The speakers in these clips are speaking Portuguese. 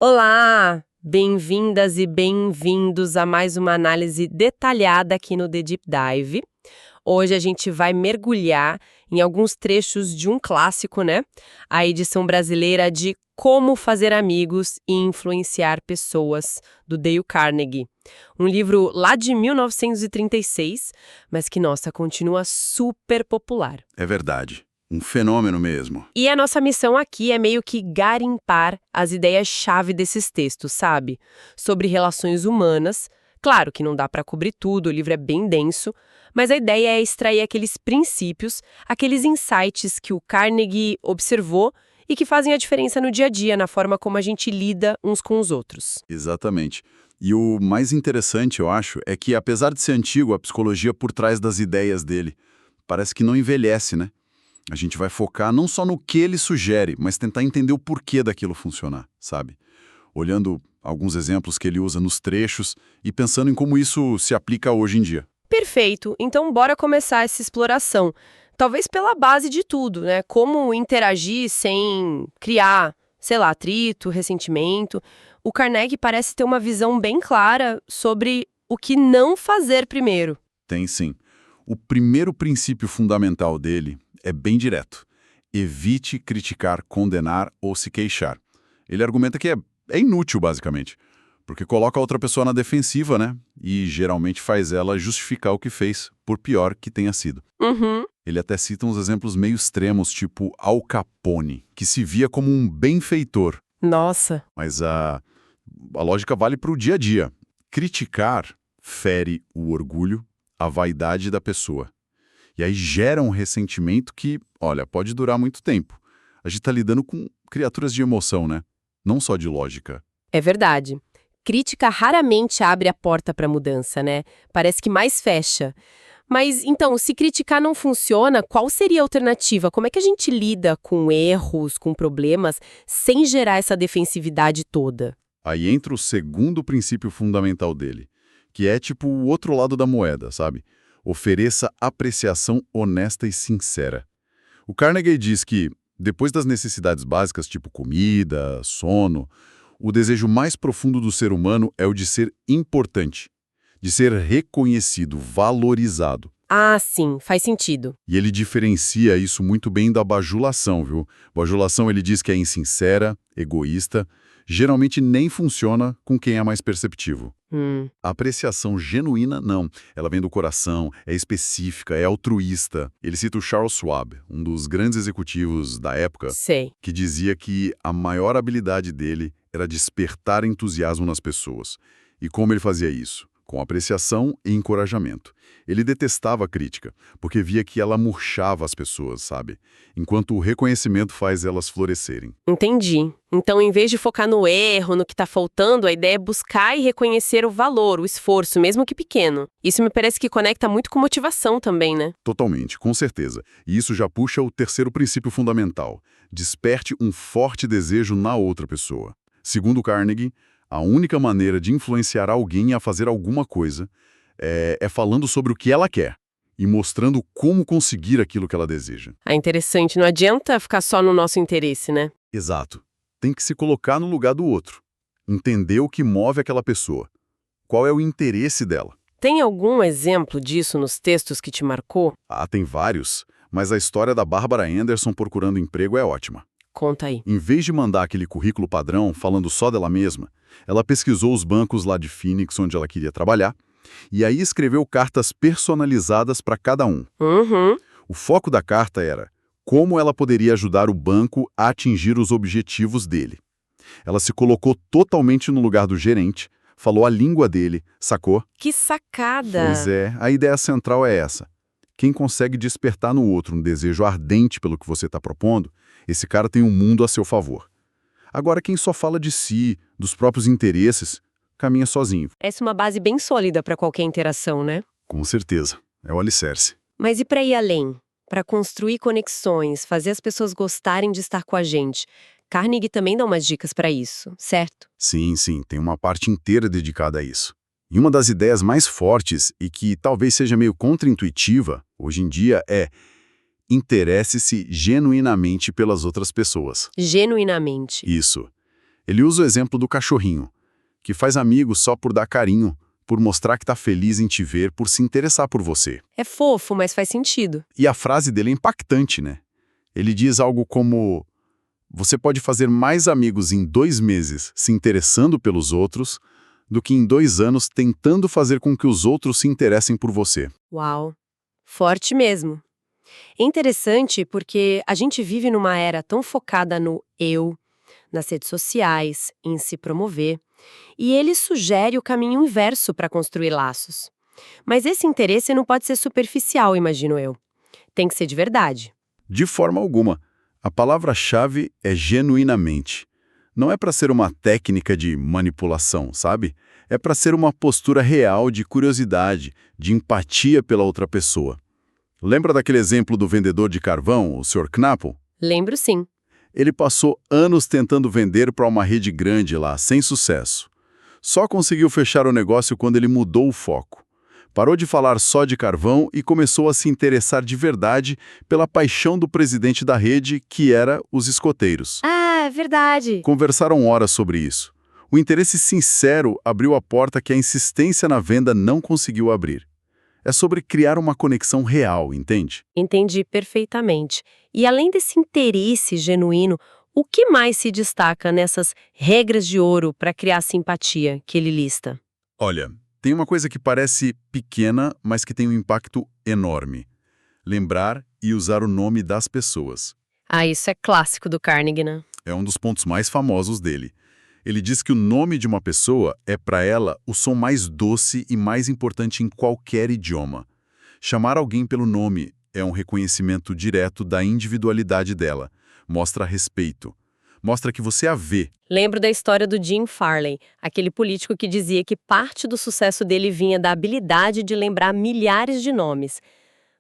Olá! Bem-vindas e bem-vindos a mais uma análise detalhada aqui no The Deep Dive. Hoje a gente vai mergulhar em alguns trechos de um clássico, né? A edição brasileira de Como Fazer Amigos e Influenciar Pessoas, do Dale Carnegie. Um livro lá de 1936, mas que, nossa, continua super popular. É verdade. Um fenômeno mesmo. E a nossa missão aqui é meio que garimpar as ideias-chave desses textos, sabe? Sobre relações humanas. Claro que não dá para cobrir tudo, o livro é bem denso, mas a ideia é extrair aqueles princípios, aqueles insights que o Carnegie observou e que fazem a diferença no dia a dia, na forma como a gente lida uns com os outros. Exatamente. E o mais interessante, eu acho, é que apesar de ser antigo, a psicologia por trás das ideias dele parece que não envelhece, né? A gente vai focar não só no que ele sugere, mas tentar entender o porquê daquilo funcionar, sabe? Olhando alguns exemplos que ele usa nos trechos e pensando em como isso se aplica hoje em dia. Perfeito, então bora começar essa exploração. Talvez pela base de tudo, né? Como interagir sem criar, sei lá, atrito, ressentimento. O Carnegie parece ter uma visão bem clara sobre o que não fazer primeiro. Tem sim. O primeiro princípio fundamental dele é bem direto. Evite criticar, condenar ou se queixar. Ele argumenta que é inútil, basicamente, porque coloca a outra pessoa na defensiva, né? E geralmente faz ela justificar o que fez, por pior que tenha sido. Uhum. Ele até cita uns exemplos meio extremos, tipo Al Capone, que se via como um benfeitor. Nossa. Mas a lógica vale para o dia a dia. Criticar fere o orgulho, a vaidade da pessoa. E aí gera um ressentimento que, olha, pode durar muito tempo. A gente está lidando com criaturas de emoção, né? Não só de lógica. É verdade. Crítica raramente abre a porta para mudança, né? Parece que mais fecha. Mas, então, se criticar não funciona, qual seria a alternativa? Como é que a gente lida com erros, com problemas, sem gerar essa defensividade toda? Aí entra o segundo princípio fundamental dele, que é tipo o outro lado da moeda, sabe? Ofereça apreciação honesta e sincera. O Carnegie diz que, depois das necessidades básicas, tipo comida, sono, o desejo mais profundo do ser humano é o de ser importante, de ser reconhecido, valorizado. Ah, sim, faz sentido. E ele diferencia isso muito bem da bajulação, viu? Bajulação ele diz que é insincera, egoísta, geralmente nem funciona com quem é mais perceptivo. A apreciação genuína, não. Ela vem do coração, é específica, é altruísta. Ele cita o Charles Schwab, um dos grandes executivos da época, Sei. que dizia que a maior habilidade dele era despertar entusiasmo nas pessoas. E como ele fazia isso? Com apreciação e encorajamento. Ele detestava a crítica, porque via que ela murchava as pessoas, sabe? Enquanto o reconhecimento faz elas florescerem. Entendi. Então, em vez de focar no erro, no que está faltando, a ideia é buscar e reconhecer o valor, o esforço, mesmo que pequeno. Isso me parece que conecta muito com motivação também, né? Totalmente, com certeza. E isso já puxa o terceiro princípio fundamental. Desperte um forte desejo na outra pessoa. Segundo Carnegie, a única maneira de influenciar alguém a fazer alguma coisa é falando sobre o que ela quer e mostrando como conseguir aquilo que ela deseja. Ah, interessante. Não adianta ficar só no nosso interesse, né? Exato. Tem que se colocar no lugar do outro. Entender o que move aquela pessoa. Qual é o interesse dela. Tem algum exemplo disso nos textos que te marcou? Ah, tem vários, mas a história da Barbara Anderson procurando emprego é ótima. Conta aí. Em vez de mandar aquele currículo padrão falando só dela mesma, ela pesquisou os bancos lá de Phoenix onde ela queria trabalhar e aí escreveu cartas personalizadas para cada um. Uhum. O foco da carta era como ela poderia ajudar o banco a atingir os objetivos dele. Ela se colocou totalmente no lugar do gerente, falou a língua dele, sacou? Que sacada! Pois é, a ideia central é essa. Quem consegue despertar no outro um desejo ardente pelo que você está propondo, esse cara tem um mundo a seu favor. Agora, quem só fala de si, dos próprios interesses, caminha sozinho. Essa é uma base bem sólida para qualquer interação, né? Com certeza. É o alicerce. Mas e para ir além? Para construir conexões, fazer as pessoas gostarem de estar com a gente. Carnegie também dá umas dicas para isso, certo? Sim, sim, tem uma parte inteira dedicada a isso. E uma das ideias mais fortes e que talvez seja meio contraintuitiva hoje em dia é interesse-se genuinamente pelas outras pessoas. Genuinamente. Isso. Ele usa o exemplo do cachorrinho, que faz amigos só por dar carinho, por mostrar que está feliz em te ver, por se interessar por você. É fofo, mas faz sentido. E a frase dele é impactante, né? Ele diz algo como: você pode fazer mais amigos em 2 meses se interessando pelos outros do que em 2 anos tentando fazer com que os outros se interessem por você. Uau, forte mesmo. É interessante porque a gente vive numa era tão focada no eu, nas redes sociais, em se promover, e ele sugere o caminho inverso para construir laços. Mas esse interesse não pode ser superficial, imagino eu. Tem que ser de verdade. De forma alguma. A palavra-chave é genuinamente. Não é para ser uma técnica de manipulação, sabe? É para ser uma postura real de curiosidade, de empatia pela outra pessoa. Lembra daquele exemplo do vendedor de carvão, o Sr. Knappel? Lembro sim. Ele passou anos tentando vender para uma rede grande lá, sem sucesso. Só conseguiu fechar o negócio quando ele mudou o foco. Parou de falar só de carvão e começou a se interessar de verdade pela paixão do presidente da rede, que era os escoteiros. Ah, é verdade. Conversaram horas sobre isso. O interesse sincero abriu a porta que a insistência na venda não conseguiu abrir. É sobre criar uma conexão real, entende? Entendi perfeitamente. E além desse interesse genuíno, o que mais se destaca nessas regras de ouro para criar simpatia que ele lista? Olha, tem uma coisa que parece pequena, mas que tem um impacto enorme. Lembrar e usar o nome das pessoas. Ah, isso é clássico do Carnegie, né? É um dos pontos mais famosos dele. Ele diz que o nome de uma pessoa é, para ela, o som mais doce e mais importante em qualquer idioma. Chamar alguém pelo nome é um reconhecimento direto da individualidade dela. Mostra respeito. Mostra que você a vê. Lembro da história do Jim Farley, aquele político que dizia que parte do sucesso dele vinha da habilidade de lembrar milhares de nomes.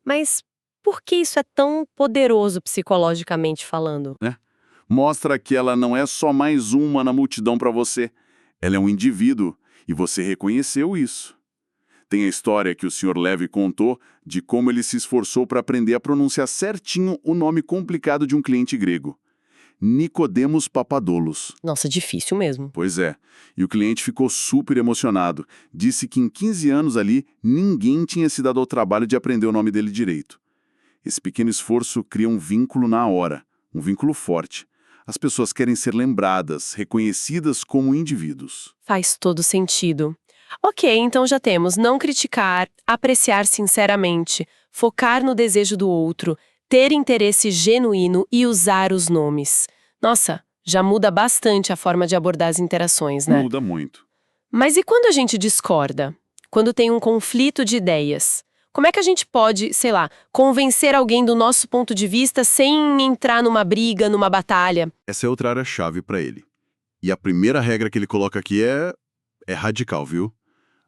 Mas por que isso é tão poderoso psicologicamente falando? Mostra que ela não é só mais uma na multidão para você. Ela é um indivíduo e você reconheceu isso. Tem a história que o Sr. Levy contou de como ele se esforçou para aprender a pronunciar certinho o nome complicado de um cliente grego. Nicodemos Papadoulos. Nossa, difícil mesmo. Pois é, e o cliente ficou super emocionado. Disse que em 15 anos ali, ninguém tinha se dado ao trabalho de aprender o nome dele direito. Esse pequeno esforço cria um vínculo na hora, um vínculo forte. As pessoas querem ser lembradas, reconhecidas como indivíduos. Faz todo sentido. Ok, então já temos não criticar, apreciar sinceramente, focar no desejo do outro, ter interesse genuíno e usar os nomes. Nossa, já muda bastante a forma de abordar as interações, né? Muda muito. Mas e quando a gente discorda? Quando tem um conflito de ideias? Como é que a gente pode, sei lá, convencer alguém do nosso ponto de vista sem entrar numa briga, numa batalha? Essa é outra área-chave para ele. E a primeira regra que ele coloca aqui é radical, viu?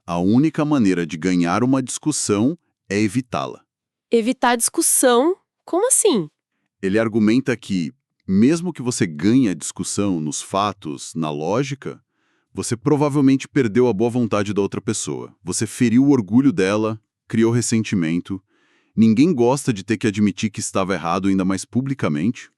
A única maneira de ganhar uma discussão é evitá-la. Evitar discussão? Como assim? Ele argumenta que, mesmo que você ganhe a discussão nos fatos, na lógica, você provavelmente perdeu a boa vontade da outra pessoa. Você feriu o orgulho dela, criou ressentimento. Ninguém gosta de ter que admitir que estava errado, ainda mais publicamente.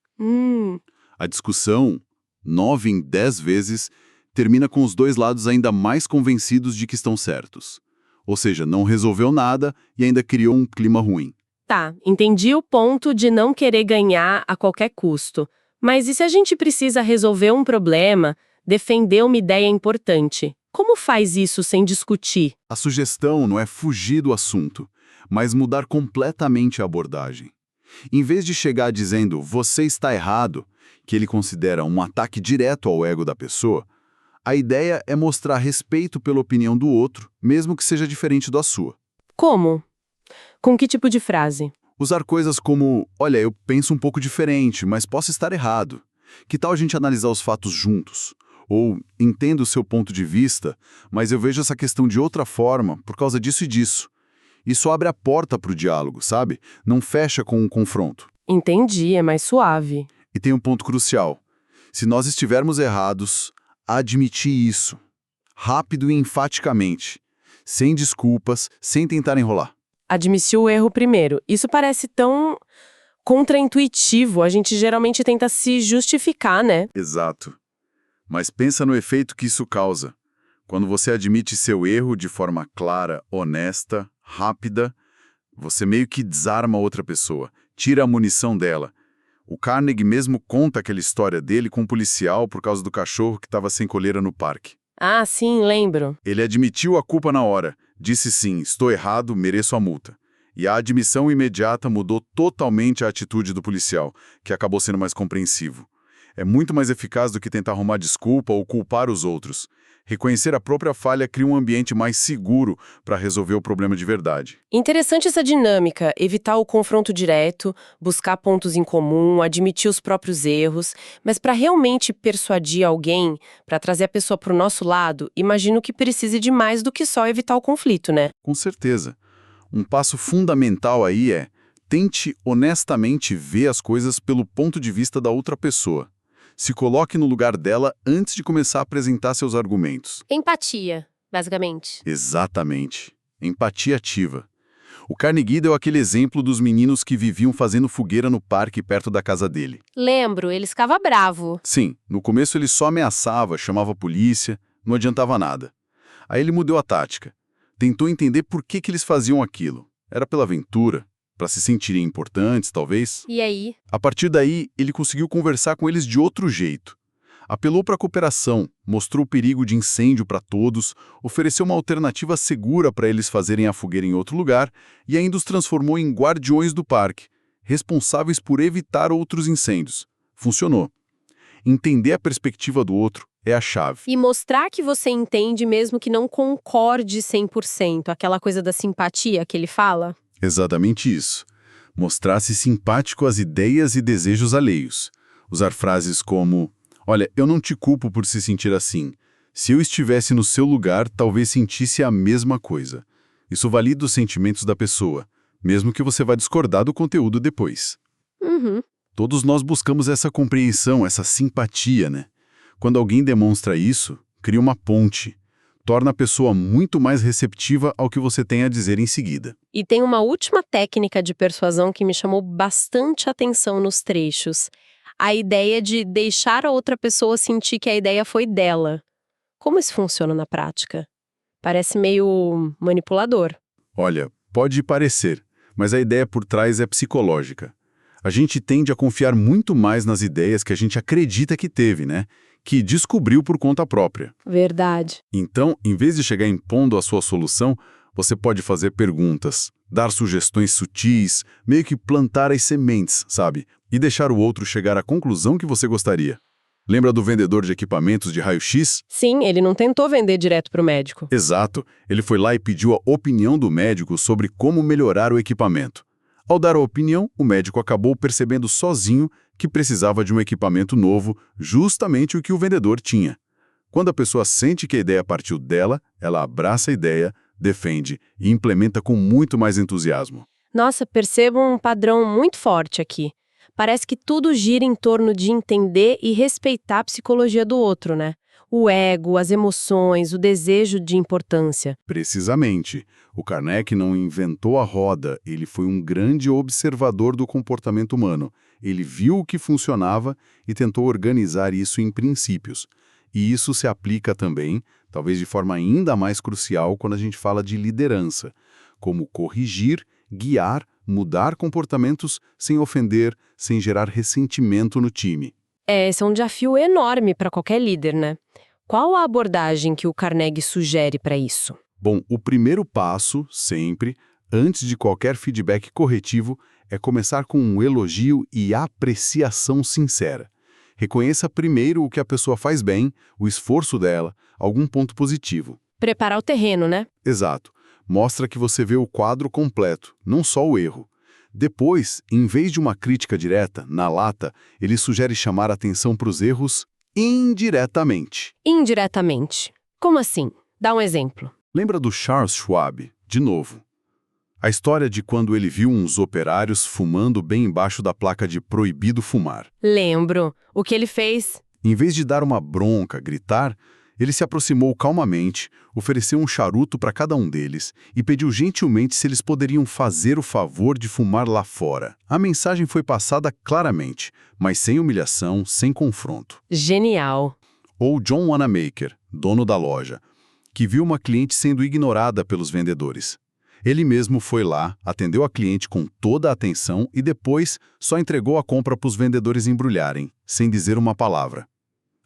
A discussão, 9 em 10 vezes, termina com os dois lados ainda mais convencidos de que estão certos. Ou seja, não resolveu nada e ainda criou um clima ruim. Tá, entendi o ponto de não querer ganhar a qualquer custo. Mas e se a gente precisa resolver um problema, defender uma ideia importante? Como faz isso sem discutir? A sugestão não é fugir do assunto, mas mudar completamente a abordagem. Em vez de chegar dizendo "você está errado", que ele considera um ataque direto ao ego da pessoa, a ideia é mostrar respeito pela opinião do outro, mesmo que seja diferente da sua. Como? Com que tipo de frase? Usar coisas como "olha, eu penso um pouco diferente, mas posso estar errado. Que tal a gente analisar os fatos juntos?" Ou "entendo o seu ponto de vista, mas eu vejo essa questão de outra forma por causa disso e disso." Isso abre a porta para o diálogo, sabe? Não fecha com um confronto. Entendi, é mais suave. E tem um ponto crucial. Se nós estivermos errados, admitir isso. Rápido e enfaticamente. Sem desculpas, sem tentar enrolar. Admitir o erro primeiro. Isso parece tão contraintuitivo. A gente geralmente tenta se justificar, né? Exato. Mas pensa no efeito que isso causa. Quando você admite seu erro de forma clara, honesta, rápida, você meio que desarma outra pessoa, tira a munição dela. O Carnegie mesmo conta aquela história dele com um policial por causa do cachorro que estava sem coleira no parque. Ah, sim, lembro. Ele admitiu a culpa na hora, disse sim, estou errado, mereço a multa. E a admissão imediata mudou totalmente a atitude do policial, que acabou sendo mais compreensivo. É muito mais eficaz do que tentar arrumar desculpa ou culpar os outros. Reconhecer a própria falha cria um ambiente mais seguro para resolver o problema de verdade. Interessante essa dinâmica, evitar o confronto direto, buscar pontos em comum, admitir os próprios erros, mas para realmente persuadir alguém, para trazer a pessoa para o nosso lado, imagino que precise de mais do que só evitar o conflito, né? Com certeza. Um passo fundamental aí é tente honestamente ver as coisas pelo ponto de vista da outra pessoa. Se coloque no lugar dela antes de começar a apresentar seus argumentos. Empatia, basicamente. Exatamente. Empatia ativa. O Carnegie deu aquele exemplo dos meninos que viviam fazendo fogueira no parque perto da casa dele. Lembro, ele ficava bravo. Sim, no começo ele só ameaçava, chamava a polícia, não adiantava nada. Aí ele mudou a tática. Tentou entender por que eles faziam aquilo. Era pela aventura, para se sentirem importantes, talvez. E aí? A partir daí, ele conseguiu conversar com eles de outro jeito. Apelou para a cooperação, mostrou o perigo de incêndio para todos, ofereceu uma alternativa segura para eles fazerem a fogueira em outro lugar e ainda os transformou em guardiões do parque, responsáveis por evitar outros incêndios. Funcionou. Entender a perspectiva do outro é a chave. E mostrar que você entende mesmo que não concorde 100%, aquela coisa da simpatia que ele fala? Exatamente isso. Mostrar-se simpático às ideias e desejos alheios. Usar frases como: olha, eu não te culpo por se sentir assim. Se eu estivesse no seu lugar, talvez sentisse a mesma coisa. Isso valida os sentimentos da pessoa, mesmo que você vá discordar do conteúdo depois. Uhum. Todos nós buscamos essa compreensão, essa simpatia, né? Quando alguém demonstra isso, cria uma ponte. Torna a pessoa muito mais receptiva ao que você tem a dizer em seguida. E tem uma última técnica de persuasão que me chamou bastante atenção nos trechos. A ideia de deixar a outra pessoa sentir que a ideia foi dela. Como isso funciona na prática? Parece meio manipulador. Olha, pode parecer, mas a ideia por trás é psicológica. A gente tende a confiar muito mais nas ideias que a gente acredita que teve, né? Que descobriu por conta própria. Verdade. Então, em vez de chegar impondo a sua solução, você pode fazer perguntas, dar sugestões sutis, meio que plantar as sementes, sabe? E deixar o outro chegar à conclusão que você gostaria. Lembra do vendedor de equipamentos de raio-x? Sim, ele não tentou vender direto para o médico. Exato. Ele foi lá e pediu a opinião do médico sobre como melhorar o equipamento. Ao dar a opinião, o médico acabou percebendo sozinho que precisava de um equipamento novo, justamente o que o vendedor tinha. Quando a pessoa sente que a ideia partiu dela, ela abraça a ideia, defende e implementa com muito mais entusiasmo. Nossa, percebo um padrão muito forte aqui. Parece que tudo gira em torno de entender e respeitar a psicologia do outro, né? O ego, as emoções, o desejo de importância. Precisamente. O Carnegie não inventou a roda, ele foi um grande observador do comportamento humano. Ele viu o que funcionava e tentou organizar isso em princípios. E isso se aplica também, talvez de forma ainda mais crucial, quando a gente fala de liderança. Como corrigir, guiar, mudar comportamentos sem ofender, sem gerar ressentimento no time. Esse é um desafio enorme para qualquer líder, né? Qual a abordagem que o Carnegie sugere para isso? Bom, o primeiro passo, sempre, antes de qualquer feedback corretivo, é começar com um elogio e apreciação sincera. Reconheça primeiro o que a pessoa faz bem, o esforço dela, algum ponto positivo. Preparar o terreno, né? Exato. Mostra que você vê o quadro completo, não só o erro. Depois, em vez de uma crítica direta, na lata, ele sugere chamar a atenção para os erros indiretamente. Indiretamente. Como assim? Dá um exemplo. Lembra do Charles Schwab, de novo? A história de quando ele viu uns operários fumando bem embaixo da placa de proibido fumar. Lembro. O que ele fez? Em vez de dar uma bronca, gritar, ele se aproximou calmamente, ofereceu um charuto para cada um deles e pediu gentilmente se eles poderiam fazer o favor de fumar lá fora. A mensagem foi passada claramente, mas sem humilhação, sem confronto. Genial. Ou John Wanamaker, dono da loja, que viu uma cliente sendo ignorada pelos vendedores. Ele mesmo foi lá, atendeu a cliente com toda a atenção e depois só entregou a compra para os vendedores embrulharem, sem dizer uma palavra.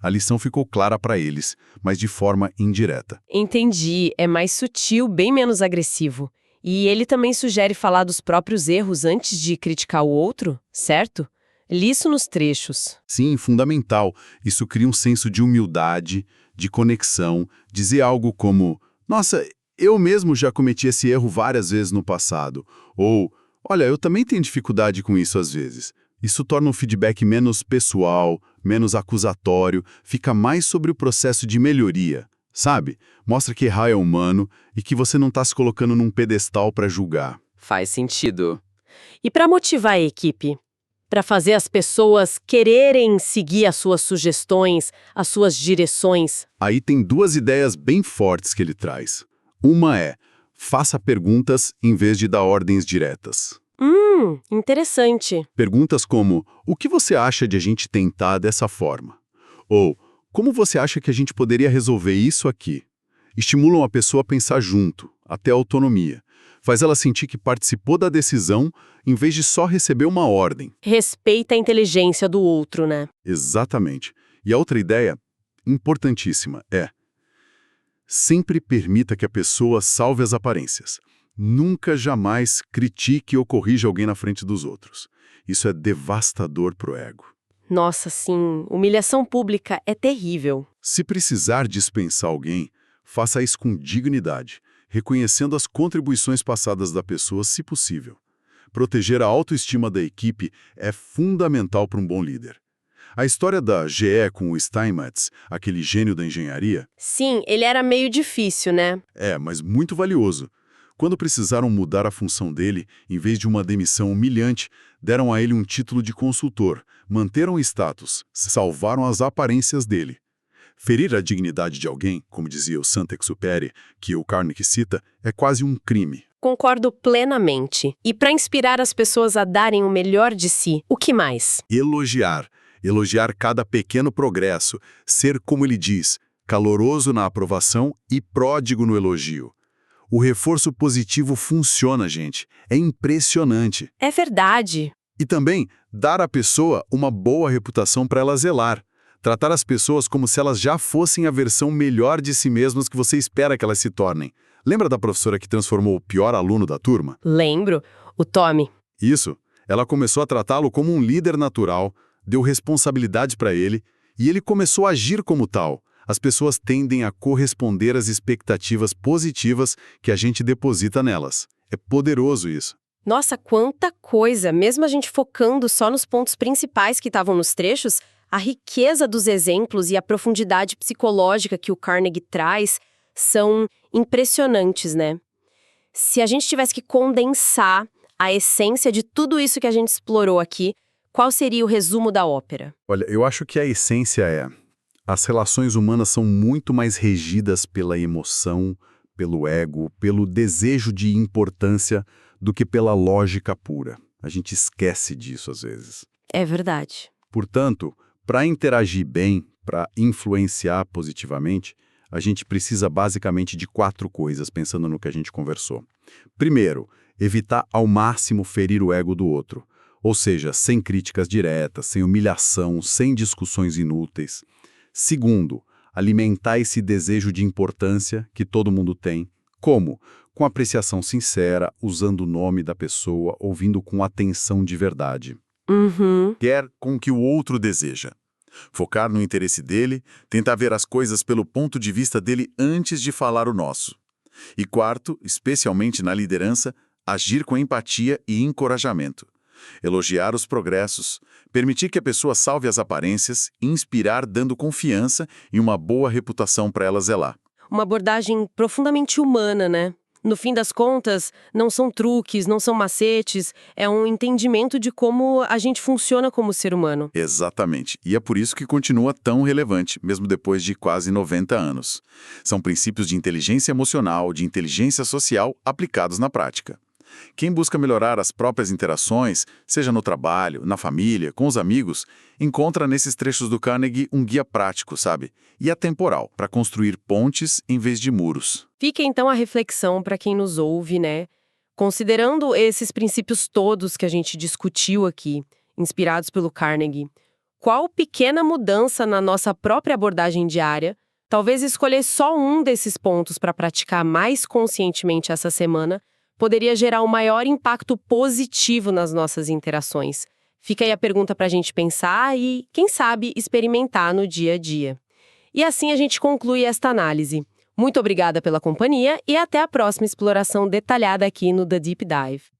A lição ficou clara para eles, mas de forma indireta. Entendi, é mais sutil, bem menos agressivo. E ele também sugere falar dos próprios erros antes de criticar o outro, certo? Li isso nos trechos. Sim, fundamental. Isso cria um senso de humildade, de conexão, dizer algo como: nossa, eu mesmo já cometi esse erro várias vezes no passado. Ou, olha, eu também tenho dificuldade com isso às vezes. Isso torna o feedback menos pessoal, menos acusatório, fica mais sobre o processo de melhoria, sabe? Mostra que errar é humano e que você não está se colocando num pedestal para julgar. Faz sentido. E para motivar a equipe? Para fazer as pessoas quererem seguir as suas sugestões, as suas direções? Aí tem duas ideias bem fortes que ele traz. Uma é: faça perguntas em vez de dar ordens diretas. Interessante. Perguntas como: o que você acha de a gente tentar dessa forma? Ou, como você acha que a gente poderia resolver isso aqui? Estimulam a pessoa a pensar junto, até a autonomia. Faz ela sentir que participou da decisão, em vez de só receber uma ordem. Respeita a inteligência do outro, né? Exatamente. E a outra ideia, importantíssima, é: sempre permita que a pessoa salve as aparências. Nunca, jamais critique ou corrija alguém na frente dos outros. Isso é devastador pro ego. Nossa, sim, humilhação pública é terrível. Se precisar dispensar alguém, faça isso com dignidade, reconhecendo as contribuições passadas da pessoa, se possível. Proteger a autoestima da equipe é fundamental para um bom líder. A história da GE com o Steinmetz, aquele gênio da engenharia... Sim, ele era meio difícil, né? mas muito valioso. Quando precisaram mudar a função dele, em vez de uma demissão humilhante, deram a ele um título de consultor, manteram o status, salvaram as aparências dele. Ferir a dignidade de alguém, como dizia o Saint-Exupéry, que o Carnegie cita, é quase um crime. Concordo plenamente. E para inspirar as pessoas a darem o melhor de si, o que mais? Elogiar. Elogiar cada pequeno progresso, ser, como ele diz, caloroso na aprovação e pródigo no elogio. O reforço positivo funciona, gente. É impressionante. É verdade. E também dar à pessoa uma boa reputação para ela zelar. Tratar as pessoas como se elas já fossem a versão melhor de si mesmas que você espera que elas se tornem. Lembra da professora que transformou o pior aluno da turma? Lembro. O Tommy. Isso. Ela começou a tratá-lo como um líder natural, deu responsabilidade para ele, e ele começou a agir como tal. As pessoas tendem a corresponder às expectativas positivas que a gente deposita nelas. É poderoso isso. Nossa, quanta coisa! Mesmo a gente focando só nos pontos principais que estavam nos trechos, a riqueza dos exemplos e a profundidade psicológica que o Carnegie traz são impressionantes, né? Se a gente tivesse que condensar a essência de tudo isso que a gente explorou aqui, qual seria o resumo da ópera? Olha, eu acho que a essência é: as relações humanas são muito mais regidas pela emoção, pelo ego, pelo desejo de importância do que pela lógica pura. A gente esquece disso às vezes. É verdade. Portanto, para interagir bem, para influenciar positivamente, a gente precisa basicamente de 4 coisas, pensando no que a gente conversou. Primeiro, evitar ao máximo ferir o ego do outro. Ou seja, sem críticas diretas, sem humilhação, sem discussões inúteis. Segundo, alimentar esse desejo de importância que todo mundo tem. Como? Com apreciação sincera, usando o nome da pessoa, ouvindo com atenção de verdade. Quer com o que o outro deseja. Focar no interesse dele, tentar ver as coisas pelo ponto de vista dele antes de falar o nosso. E quarto, especialmente na liderança, agir com empatia e encorajamento. Elogiar os progressos, permitir que a pessoa salve as aparências, inspirar dando confiança e uma boa reputação para ela zelar. Uma abordagem profundamente humana, né? No fim das contas, não são truques, não são macetes, é um entendimento de como a gente funciona como ser humano. Exatamente. E é por isso que continua tão relevante, mesmo depois de quase 90 anos. São princípios de inteligência emocional, de inteligência social aplicados na prática. Quem busca melhorar as próprias interações, seja no trabalho, na família, com os amigos, encontra nesses trechos do Carnegie um guia prático, sabe? E atemporal, para construir pontes em vez de muros. Fica então a reflexão para quem nos ouve, né? Considerando esses princípios todos que a gente discutiu aqui, inspirados pelo Carnegie, qual pequena mudança na nossa própria abordagem diária, talvez escolher só um desses pontos para praticar mais conscientemente essa semana, poderia gerar um maior impacto positivo nas nossas interações? Fica aí a pergunta para a gente pensar e, quem sabe, experimentar no dia a dia. E assim a gente conclui esta análise. Muito obrigada pela companhia e até a próxima exploração detalhada aqui no The Deep Dive.